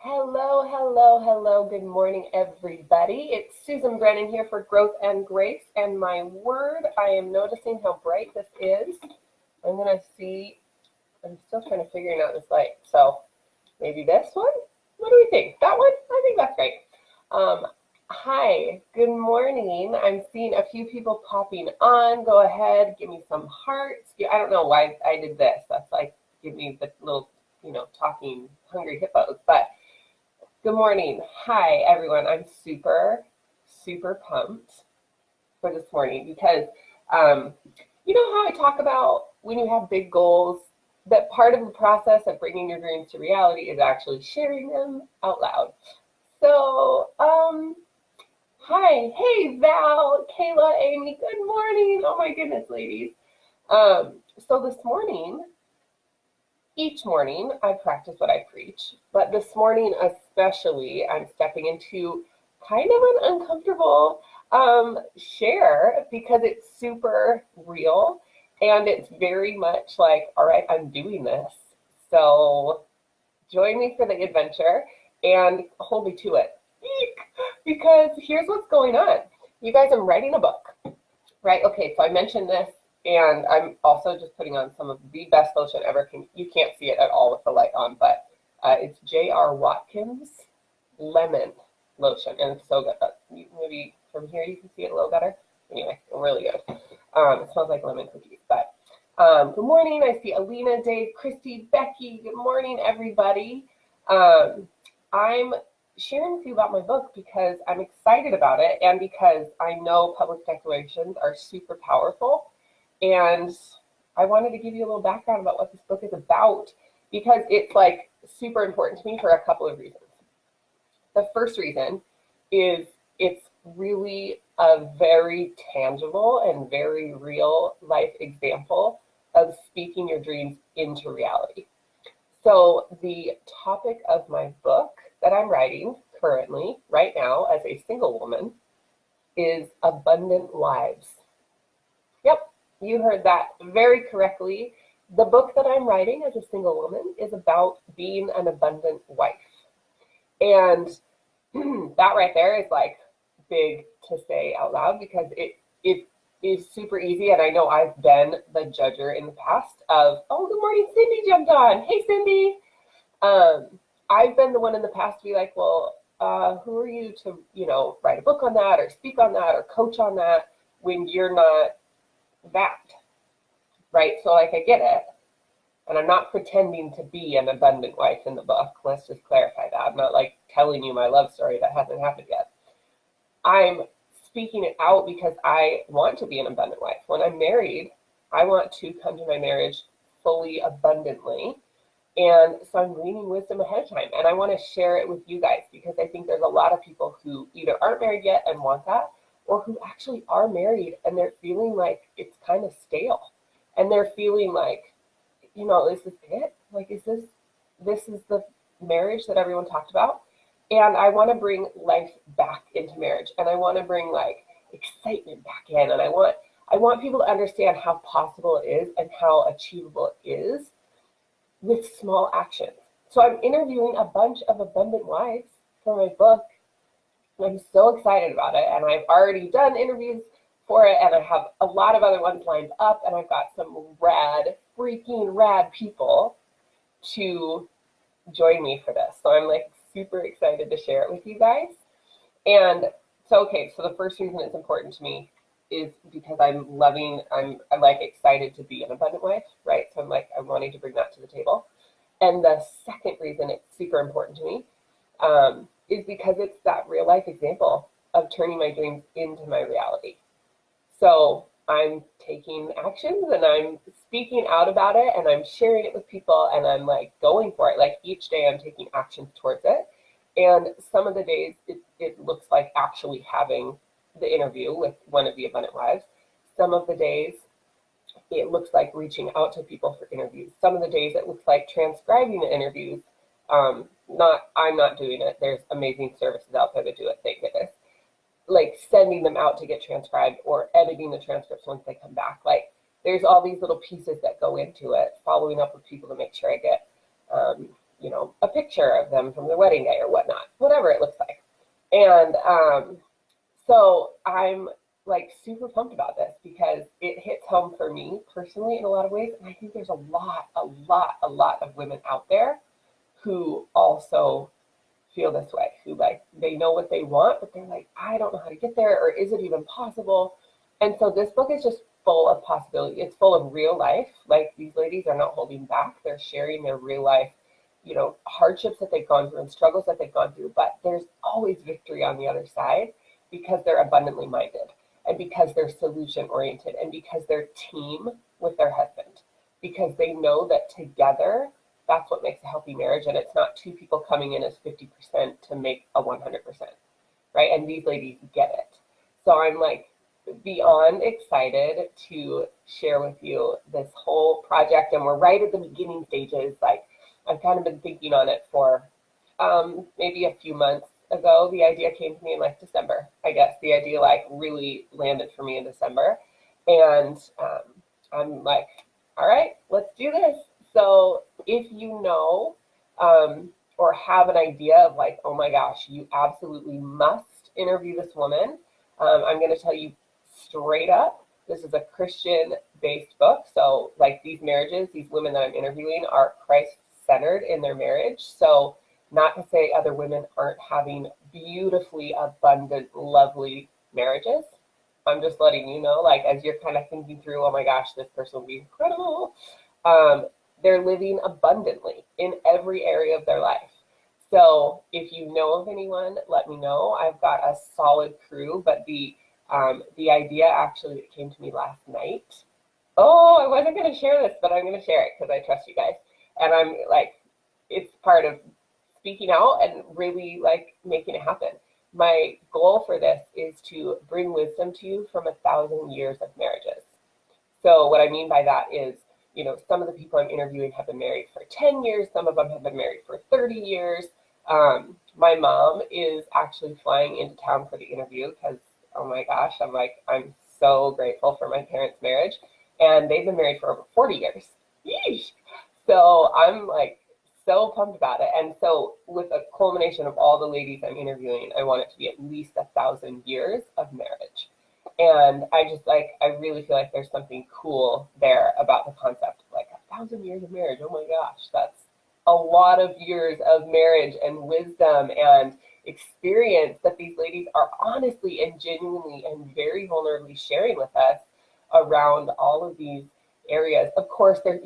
Hello, hello, hello. Good morning, everybody. It's Susan Brennan here for Growth and Grace. And my word, I am noticing how bright this is. I'm going to see, I'm still trying to figure out this light. So maybe this one? What do we think? That one? I think that's great. Hi, good morning. I'm seeing a few people popping on. Go ahead, give me some hearts. I don't know why I did this. That's like, give me the little, talking hungry hippos. But good morning. Hi, everyone. I'm super, super pumped for this morning because you know how I talk about when you have big goals, that part of the process of bringing your dreams to reality is actually sharing them out loud. So, hi. Hey, Val, Kayla, Amy. Good morning. Oh, my goodness, ladies. So this morning, each morning, I practice what I preach, but this morning especially, I'm stepping into kind of an uncomfortable share because it's super real and it's very much like, all right, I'm doing this. So join me for the adventure and hold me to it. Because here's what's going on. You guys, I'm writing a book, right? Okay, so I mentioned this. And I'm also just putting on some of the best lotion ever. You can't see it at all with the light on, but it's J.R. Watkins Lemon Lotion, and it's so good. Maybe from here you can see it a little better. Anyway, really good. It smells like lemon cookies. But good morning. I see Alina, Dave, Christy, Becky. Good morning, everybody. I'm sharing with you about my book because I'm excited about it and because I know public declarations are super powerful. And I wanted to give you a little background about what this book is about because it's like super important to me for a couple of reasons. The first reason is it's really a very tangible and very real life example of speaking your dreams into reality. So the topic of my book that I'm writing currently, right now, as a single woman, is abundant lives. Yep. You heard that very correctly. The book that I'm writing as a single woman is about being an abundant wife. And that right there is like big to say out loud because it is super easy. And I know I've been the judger in the past of, oh, good morning, Cindy jumped on. Hey, Cindy. I've been the one in the past to be like, well, who are you to, write a book on that or speak on that or coach on that when you're not that, right? So like I get it, and I'm not pretending to be an abundant wife in the book. Let's just clarify that. I'm not like telling you my love story that hasn't happened yet. I'm speaking it out because I want to be an abundant wife. When I'm married, I want to come to my marriage fully abundantly, and so I'm gleaning wisdom ahead of time, and I want to share it with you guys because I think there's a lot of people who either aren't married yet and want that, or who actually are married and they're feeling like it's kind of stale. And they're feeling like, is this it? Like, is this is the marriage that everyone talked about? And I want to bring life back into marriage. And I want to bring like excitement back in. And I want people to understand how possible it is and how achievable it is with small actions. So I'm interviewing a bunch of abundant wives for my book. I'm so excited about it, and I've already done interviews for it, and I have a lot of other ones lined up, and I've got some freaking rad people to join me for this. So I'm like super excited to share it with you guys. And so, okay, so the first reason it's important to me is because I'm like excited to be an abundant wife, right? So I'm wanting to bring that to the table. And the second reason it's super important to me is because it's that real life example of turning my dreams into my reality. So I'm taking actions and I'm speaking out about it and I'm sharing it with people and I'm like going for it. Like each day I'm taking actions towards it. And some of the days it looks like actually having the interview with one of the abundant wives. Some of the days it looks like reaching out to people for interviews. Some of the days it looks like transcribing the interviews. I'm not doing it. There's amazing services out there that do it, thank goodness. Like sending them out to get transcribed or editing the transcripts once they come back. Like there's all these little pieces that go into it, following up with people to make sure I get a picture of them from their wedding day or whatnot, whatever it looks like. And so I'm like super pumped about this because it hits home for me personally in a lot of ways. And I think there's a lot of women out there who also feel this way, who like they know what they want, but they're like, I don't know how to get there, or is it even possible? And so this book is just full of possibility. It's full of real life. Like these ladies are not holding back. They're sharing their real life, hardships that they've gone through and struggles that they've gone through, but there's always victory on the other side because they're abundantly minded and because they're solution oriented and because they're team with their husband, because they know that together that's what makes a healthy marriage, and it's not two people coming in as 50% to make a 100%, right? And these ladies get it. So I'm like beyond excited to share with you this whole project, and we're right at the beginning stages. Like I've kind of been thinking on it for maybe a few months ago. The idea came to me in like December, I guess. The idea like really landed for me in December, and I'm like, all right, let's do this. So if you know or have an idea of like, oh my gosh, you absolutely must interview this woman, I'm going to tell you straight up, this is a Christian-based book. So like these marriages, these women that I'm interviewing are Christ-centered in their marriage. So not to say other women aren't having beautifully abundant, lovely marriages. I'm just letting you know, like as you're kind of thinking through, oh my gosh, this person will be incredible. They're living abundantly in every area of their life. So if you know of anyone, let me know. I've got a solid crew, but the idea actually that came to me last night. Oh, I wasn't going to share this, but I'm going to share it because I trust you guys. And I'm like, it's part of speaking out and really like making it happen. My goal for this is to bring wisdom to you from 1,000 years of marriages. So what I mean by that is, some of the people I'm interviewing have been married for 10 years. Some of them have been married for 30 years. My mom is actually flying into town for the interview because, oh my gosh, I'm so grateful for my parents' marriage. And they've been married for over 40 years. Yeesh. So I'm like so pumped about it. And so with a culmination of all the ladies I'm interviewing, I want it to be at least 1,000 years of marriage. And I really feel like there's something cool there about the concept of like 1,000 years of marriage. Oh my gosh, that's a lot of years of marriage and wisdom and experience that these ladies are honestly and genuinely and very vulnerably sharing with us around all of these areas. Of course, their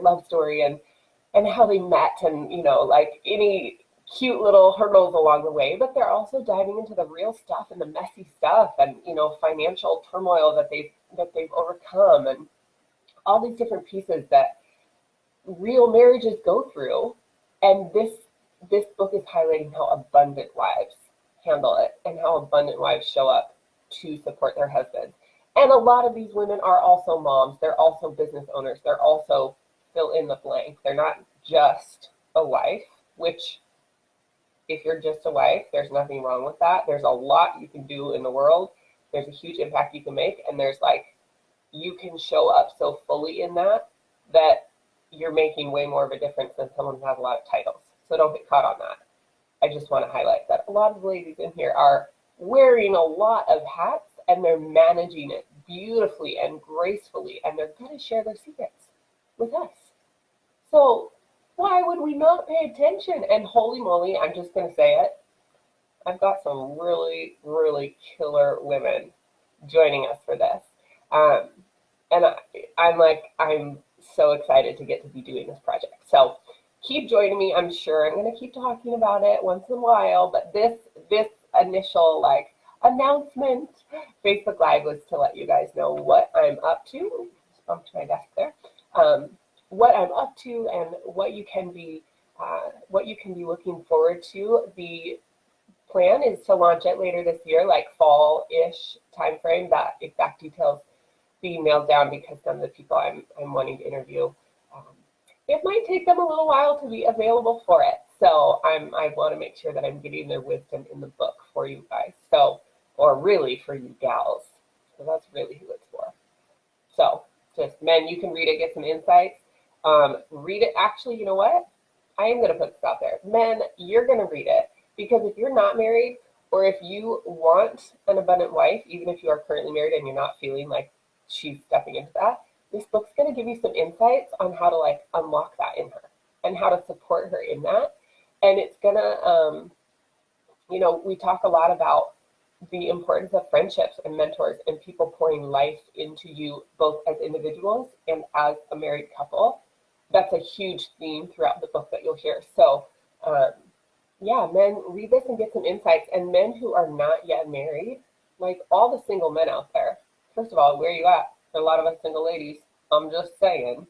love story and how they met and, like any cute little hurdles along the way, but they're also diving into the real stuff and the messy stuff and, financial turmoil that they've overcome and all these different pieces that real marriages go through. And this book is highlighting how abundant wives handle it and how abundant wives show up to support their husbands. And a lot of these women are also moms. They're also business owners. They're also fill in the blank. They're not just a wife, which if you're just a wife, there's nothing wrong with that. There's a lot you can do in the world. There's a huge impact you can make. And there's you can show up so fully in that you're making way more of a difference than someone who has a lot of titles. So don't get caught on that. I just want to highlight that a lot of the ladies in here are wearing a lot of hats and they're managing it beautifully and gracefully. And they're going to share their secrets with us. So why would we not pay attention? And holy moly, I'm just going to say it. I've got some really, really killer women joining us for this. And I'm so excited to get to be doing this project. So keep joining me. I'm sure I'm going to keep talking about it once in a while, but this initial announcement, Facebook Live, was to let you guys know what I'm up to. Just bumped my desk there. What I'm up to and what you can be looking forward to. The plan is to launch it later this year, like fall-ish timeframe. That exact details being nailed down because some of the people I'm wanting to interview, it might take them a little while to be available for it. So I want to make sure that I'm getting their wisdom in the book for you guys. So, or really for you gals. So that's really who it's for. So just men, you can read it, get some insights. Read it. Actually, you know what? I am going to put this out there. Men, you're going to read it, because if you're not married, or if you want an abundant wife, even if you are currently married and you're not feeling like she's stepping into that, this book's going to give you some insights on how to like unlock that in her and how to support her in that. And it's going to, we talk a lot about the importance of friendships and mentors and people pouring life into you, both as individuals and as a married couple. That's a huge theme throughout the book that you'll hear. So, men, read this and get some insights. And men who are not yet married, like all the single men out there, first of all, where are you at? A lot of us single ladies, I'm just saying.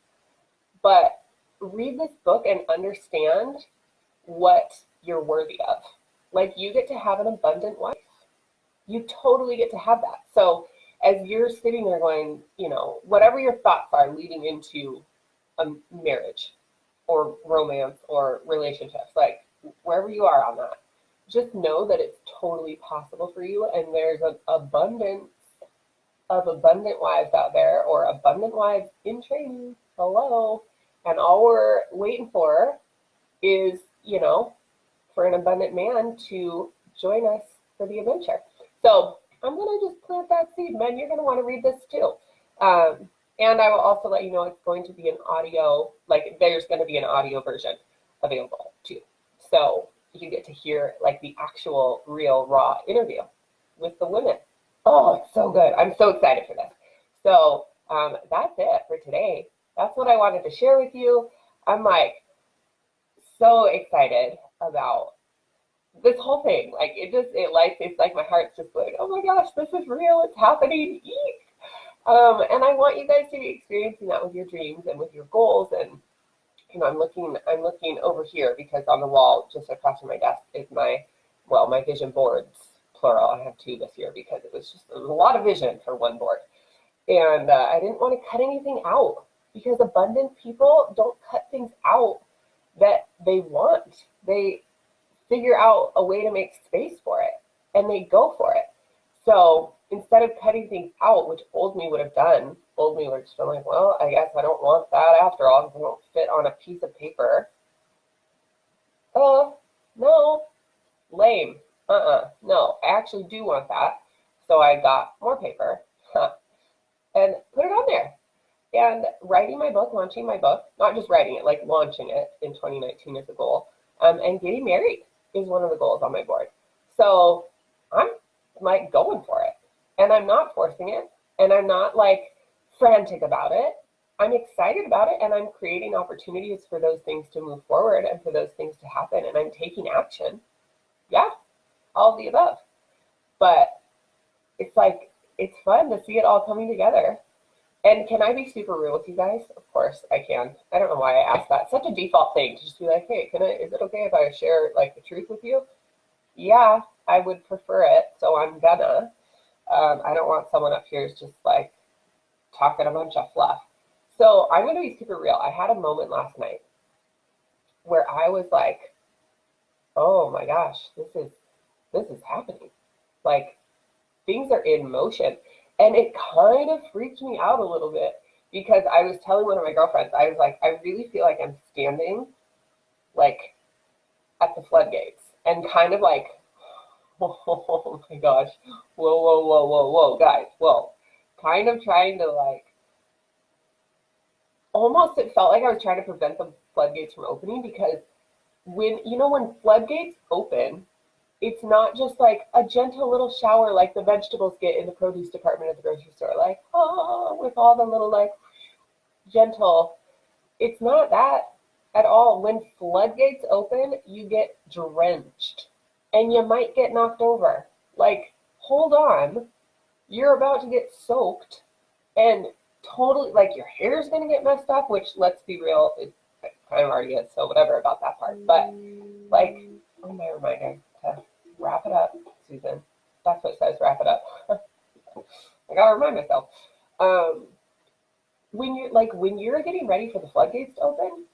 But read this book and understand what you're worthy of. Like, you get to have an abundant wife. You totally get to have that. So as you're sitting there going, whatever your thoughts are leading into a marriage or romance or relationships, like wherever you are on that, just know that it's totally possible for you. And there's an abundance of abundant wives out there, or abundant wives in training. Hello. And all we're waiting for is, for an abundant man to join us for the adventure. So I'm going to just plant that seed. Men, you're going to want to read this too. And I will also let you know it's going to be an audio, like there's going to be an audio version available too. So you get to hear like the actual real raw interview with the women. Oh, it's so good. I'm so excited for this. So that's it for today. That's what I wanted to share with you. I'm like so excited about this whole thing. Like it's like my heart's just like, oh my gosh, this is real. It's happening. Eek. And I want you guys to be experiencing that with your dreams and with your goals. And I'm looking over here, because on the wall just across from my desk is my vision boards, plural. I have 2 this year because it was a lot of vision for one board. And I didn't want to cut anything out, because abundant people don't cut things out that they want. They figure out a way to make space for it, and they go for it. So instead of cutting things out, which old me would have done, old me would have just been like, well, I guess I don't want that after all, because it won't fit on a piece of paper. No, lame. No, I actually do want that. So I got more paper and put it on there. And writing my book, launching my book, not just writing it, like launching it in 2019 is a goal. And getting married is one of the goals on my board. So I'm like going for it, and I'm not forcing it, and I'm not like frantic about it. I'm excited about it, and I'm creating opportunities for those things to move forward and for those things to happen, and I'm taking action. Yeah, all of the above. But it's like, it's fun to see it all coming together. And can I be super real with you guys? Of course I can. I don't know why I asked that. Such a default thing to just be like, hey, is it okay if I share like the truth with you? Yeah, I would prefer it. So I'm gonna. I don't want someone up here who's just like talking a bunch of fluff. So I'm gonna be super real. I had a moment last night where I was like, oh my gosh, this is happening. Like, things are in motion. And it kind of freaked me out a little bit, because I was telling one of my girlfriends, I was like, I really feel like I'm standing like at the floodgates, and kind of like, oh my gosh, whoa, guys, whoa. Kind of trying to like, almost it felt like I was trying to prevent the floodgates from opening, because when floodgates open, it's not just like a gentle little shower like the vegetables get in the produce department at the grocery store, like, oh, with all the little like gentle. It's not that at all. When floodgates open, you get drenched, and you might get knocked over. Like, hold on, you're about to get soaked, and totally, like, your hair's gonna get messed up, which, let's be real, it kind of already is, so whatever about that part. But like, oh, my reminder to wrap it up, Susan. That's what it says, wrap it up. I gotta remind myself. When you're getting ready for the floodgates to open,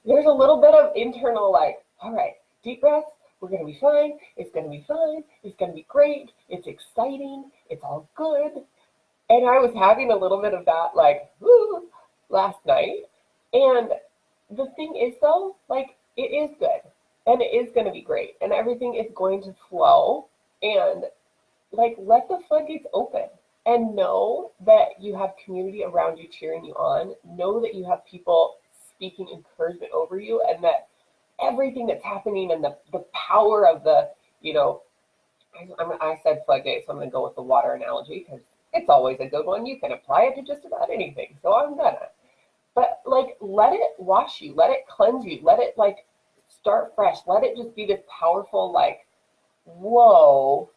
there's a little bit of internal like, all right, deep breaths, we're gonna be fine, it's gonna be fine, it's gonna be great, it's exciting, it's all good. And I was having a little bit of that like, last night. And the thing is though, like it is good and it is going to be great and everything is going to flow and like let the floodgates open and know that you have community around you cheering you on. Know that you have people speaking encouragement over you and that everything that's happening and the power of the, you know, I said floodgates, so I'm going to go with the water analogy because it's always a good one. You can apply it to just about anything. So I'm gonna. But like, let it wash you, let it cleanse you, let it like start fresh. Let it just be this powerful, like, whoa,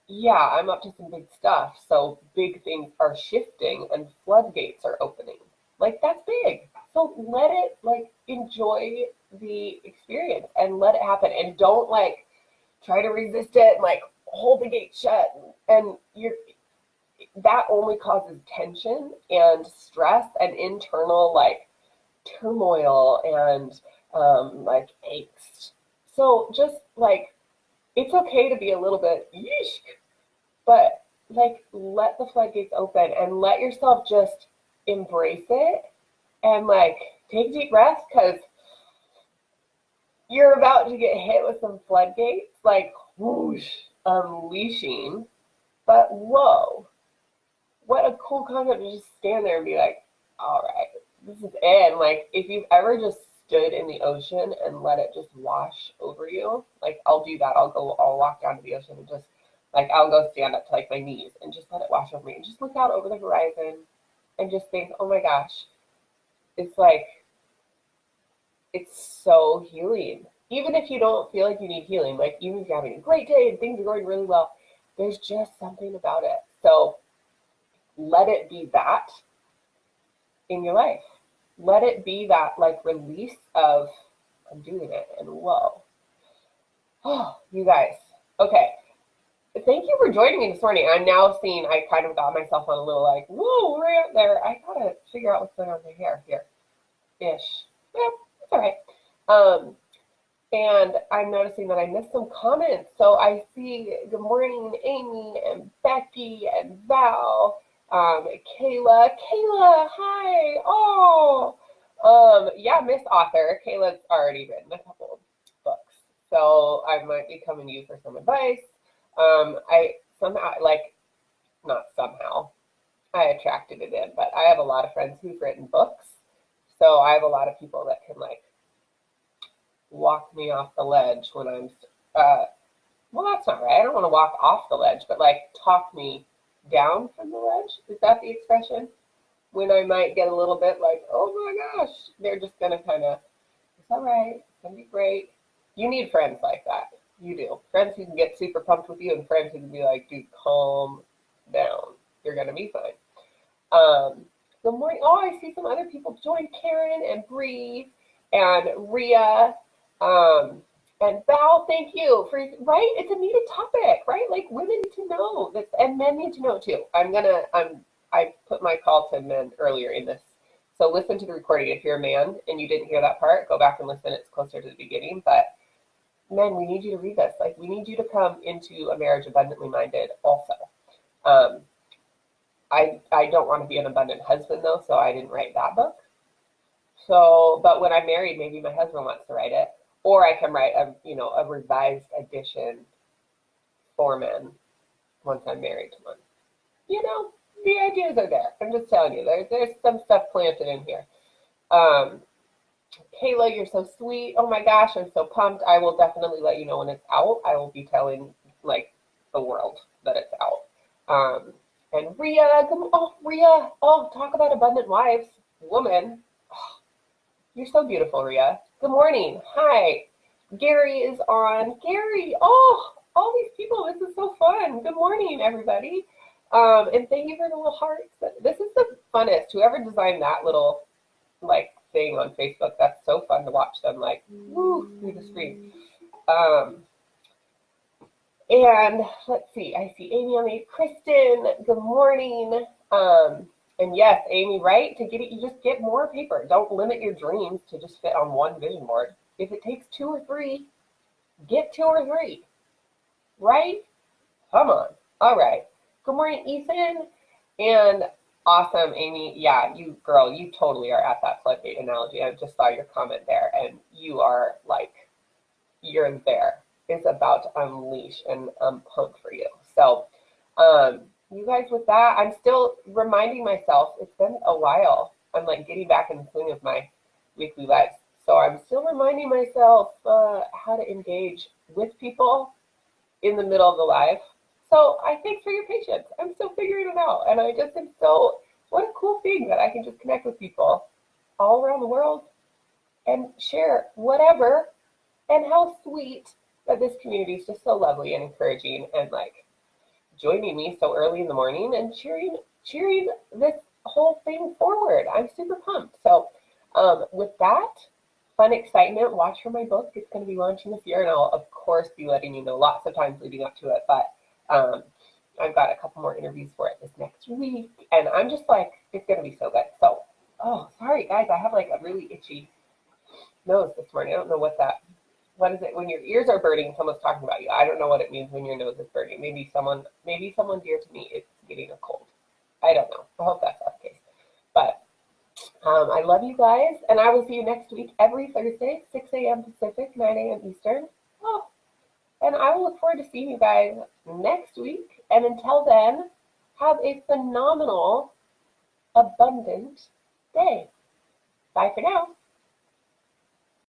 yeah, I'm up to some big stuff. So big things are shifting and floodgates are opening. Like, that's big. So let it, like, enjoy the experience and let it happen. And don't, like, try to resist it and, like, hold the gate shut. And that only causes tension and stress and internal like turmoil and like angst. So just like it's okay to be a little bit yeesh, but like let the floodgates open and let yourself just embrace it and like take deep breaths because you're about to get hit with some floodgates, like whoosh, unleashing. But whoa, what a cool concept to just stand there and be like, all right, this is it. And like, if you've ever just stood in the ocean and let it just wash over you, like I'll do that. I'll walk down to the ocean and just like, I'll go stand up to like my knees and just let it wash over me and just look out over the horizon and just think, oh my gosh, it's like, it's so healing. Even if you don't feel like you need healing, like even if you're having a great day and things are going really well, there's just something about it. So let it be that in your life. Let it be that like release of I'm doing it and whoa. Oh, you guys. Okay. Thank you for joining me this morning. I'm now seeing I kind of got myself on a little like, whoa, we're out there. I gotta figure out what's going on with my hair here. Ish. Yeah, it's all right. And I'm noticing that I missed some comments. So I see good morning, Amy and Becky and Val. Kayla, hi. Oh, yeah, Miss Author. Kayla's already written a couple of books, so I might be coming to you for some advice. I somehow, like, not somehow, I attracted it in, but I have a lot of friends who've written books, so I have a lot of people that can, like, walk me off the ledge when I'm, well, that's not right. I don't want to walk off the ledge, but, like, talk me down from the ledge. Is that the expression? When I might get a little bit like, oh my gosh, they're just going to kind of, it's all right, it's going to be great. You need friends like that. You do. Friends who can get super pumped with you and friends who can be like, dude, calm down. You're going to be fine. Good morning. Oh, I see some other people join. Karen and Bree and Ria. And Val, thank you for, right? It's a needed topic, right? Like women need to know that, and men need to know too. I put my call to men earlier in this. So listen to the recording. If you're a man and you didn't hear that part, go back and listen. It's closer to the beginning. But men, we need you to read this. Like we need you to come into a marriage abundantly minded also. I don't want to be an abundant husband though, so I didn't write that book. So, but when I'm married, maybe my husband wants to write it. Or I can write a revised edition for men once I'm married to one. You know, the ideas are there. I'm just telling you, there's some stuff planted in here. Kayla, you're so sweet. Oh my gosh, I'm so pumped. I will definitely let you know when it's out. I will be telling like the world that it's out. And Ria, Ria, talk about abundant wives, woman. Oh, you're so beautiful, Ria. Good morning. Hi. Gary is on. Gary, all these people. This is so fun. Good morning, everybody. And thank you for the little hearts. This is the funnest. Whoever designed that little like thing on Facebook, that's so fun to watch them like woo through the screen. And let's see. I see Amy on the Kristen. Good morning. And yes, Amy, right? To get it, you just get more paper. Don't limit your dreams to just fit on one vision board. If it takes 2 or 3, get 2 or 3. Right? Come on. All right. Good morning, Ethan. And Awesome, Amy. Yeah, you girl, you totally are at that floodgate analogy. I just saw your comment there, and you are like, you're there. It's about to unleash, and I'm pumped for you. So, you guys, with that, I'm still reminding myself. It's been a while. I'm like getting back in the swing of my weekly lives. So I'm still reminding myself how to engage with people in the middle of the live. So I thanks for your patience. I'm still figuring it out. And I just am so, what a cool thing that I can just connect with people all around the world and share whatever. And how sweet that this community is just so lovely and encouraging and like joining me so early in the morning and cheering this whole thing forward. I'm super pumped. So with that, fun excitement, watch for my book. It's going to be launching this year, and I'll of course be letting you know lots of times leading up to it. But I've got a couple more interviews for it this next week, and I'm just like, it's going to be so good. So, oh, sorry guys, I have like a really itchy nose this morning. I don't know what is it when your ears are burning? Someone's talking about you. I don't know what it means when your nose is burning. Maybe someone dear to me is getting a cold. I don't know. I hope that's not the case. But I love you guys, and I will see you next week every Thursday, 6 a.m. Pacific, 9 a.m. Eastern. Oh, and I will look forward to seeing you guys next week. And until then, have a phenomenal, abundant day. Bye for now.